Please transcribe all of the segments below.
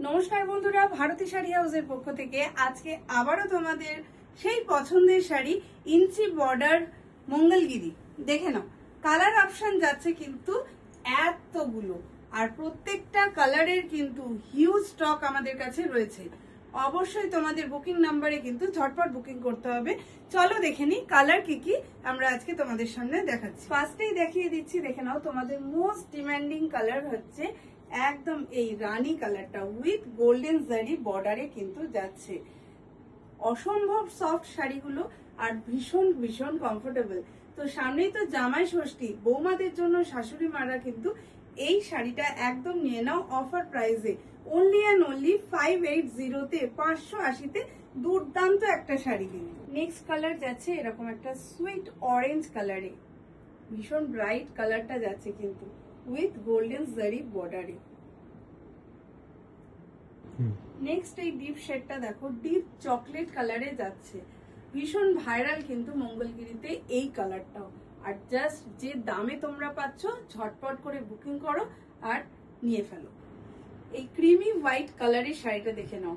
নমস্কার বন্ধুরা, ভারতী শাড়ি হাউসের পক্ষ থেকে আজকে আবারও তোমাদের সেই পছন্দের শাড়ি ইঞ্চি বর্ডার মঙ্গলগিরি দেখে নাও। কালার অপশন যাচ্ছে কিন্তু এতগুলো, আর প্রত্যেকটা কালারের কিন্তু হিউজ স্টক আমাদের কাছে রয়েছে। অবশ্যই তোমাদের বুকিং নাম্বারে কিন্তু ঝটপট বুকিং করতে হবে। চলো দেখে নিই কালার কি কি আমরা আজকে তোমাদের সামনে দেখাচ্ছি। ফার্স্টেই দেখিয়ে দিচ্ছি, দেখে নাও। তোমাদের মোস্ট ডিমান্ডিং কালার হচ্ছে একদম এই রানী কালারটা উইথ গোল্ডেন জারি বর্ডারে কিন্তু যাচ্ছে। অসম্ভব সফট শাড়িগুলো আর ভীষণ ভীষণ কমফোর্টেবল। তো সামনেই তো জামাই ষষ্ঠী, বৌমাদের জন্য শাশুড়ি মারা কিন্তু এই শাড়িটা একদম নিয়ে নাও অফার প্রাইসে। অনলি অ্যান্ড অনলি 580-তে 580-তে দুর্দান্ত একটা শাড়ি কিন্তু। নেক্সট কালার যাচ্ছে এরকম একটা সুইট অরেঞ্জ কালারে, ভীষণ ব্রাইট কালারটা যাচ্ছে কিন্তু উইথ গোল্ডেন জারি বর্ডারে। নেক্সট এই ডিপ শেডটা দেখো, ডিপ চকলেট কালারে যাচ্ছে, ভীষণ ভাইরাল কিন্তু মঙ্গলগিরিতে এই কালারটাও। আর জাস্ট যে দামে তোমরা পাচ্ছ, ঝটপট করে বুকিং করো আর নিয়ে ফেলো। এই ক্রিমি হোয়াইট কালারের শাড়িটা দেখে নাও,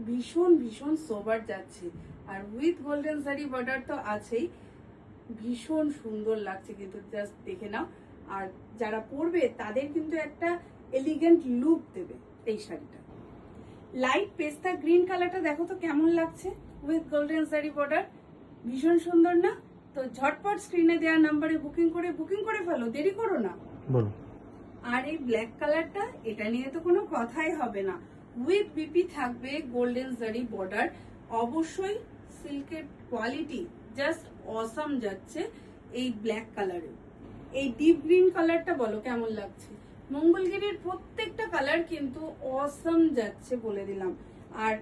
ভীষণ ভীষণ সোবার যাচ্ছে, আর উইথ গোল্ডেন জারি বর্ডার তো আছেই, ভীষণ সুন্দর লাগছে কিন্তু জাস্ট দেখে নাও। আর যারা পরবে তাদের কিন্তু একটা এলিগেন্ট লুক দেবে এই শাড়িটা। লাইট পেস্তা গ্রিন কালারটা দেখো তো কেমন লাগছে উইথ গোল্ডেন জারি বর্ডার, ভীষণ সুন্দর না? তো ঝটপট স্ক্রিনে দেওয়া নাম্বারে বুকিং করে ফেলো, দেরি করো না। বলো। আর এই ব্ল্যাক কালারটা, এটা নিয়ে তো কোনো কথাই হবে না, উইথ বিপি থাকবে গোল্ডেন জারি বর্ডার। অবশ্যই সিল্কের কোয়ালিটি জাস্ট অসাম যাচ্ছে এই ব্ল্যাক কালারে। এই ডিপ গ্রিন কালারটা বলো কেমন লাগছে? মঙ্গলগিরির প্রত্যেকটা কালার কিন্তু অসাম যাচ্ছে বলে দিলাম। আর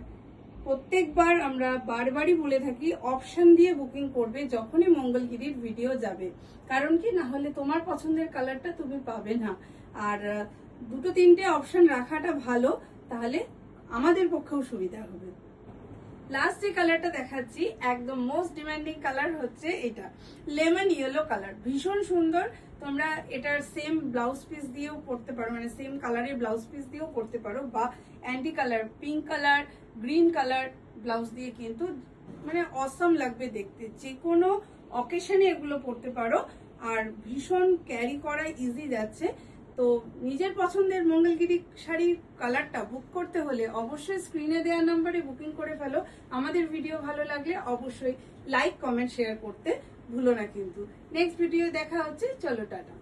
প্রত্যেকবার আমরা বারবারই বলে থাকি, অপশন দিয়ে বুকিং করবে যখনই মঙ্গলগিরির ভিডিও যাবে। কারণ কি, না হলে তোমার পছন্দের কালারটা তুমি পাবে না। আর দুটো তিনটে অপশন রাখাটা ভালো, তাহলে আমাদের পক্ষেও সুবিধা হবে। লাস্ট যে কালারটা দেখাচ্ছি, একদম মোস্ট ডিমান্ডিং কালার হচ্ছে এটা, লেমন ইয়েলো কালার, ভীষণ সুন্দর। তোমরা এটার সেম ব্লাউজ পিস দিয়েও পরতে পারো, মানে সেম কালারের ব্লাউজ পিস দিয়েও পরতে পারো, বা anti colour, pink colour, green colour blouse দিয়ে কিন্তু মানে অসাম লাগবে দেখতে। যে কোনো অকেশনে এগুলো পরতে পারো, আর ভীষণ ক্যারি করা ইজি যাচ্ছে। তো নিজের পছন্দের মঙ্গলগিরি শাড়ির কালারটা বুক করতে হলে অবশ্যই স্ক্রিনে দেওয়া নাম্বারে বুকিং করে ফেলো। আমাদের ভিডিও ভালো লাগলে অবশ্যই লাইক, কমেন্ট, শেয়ার করতে ভুলো না কিন্তু। নেক্সট ভিডিও দেখা হচ্ছে, চলো টাটা।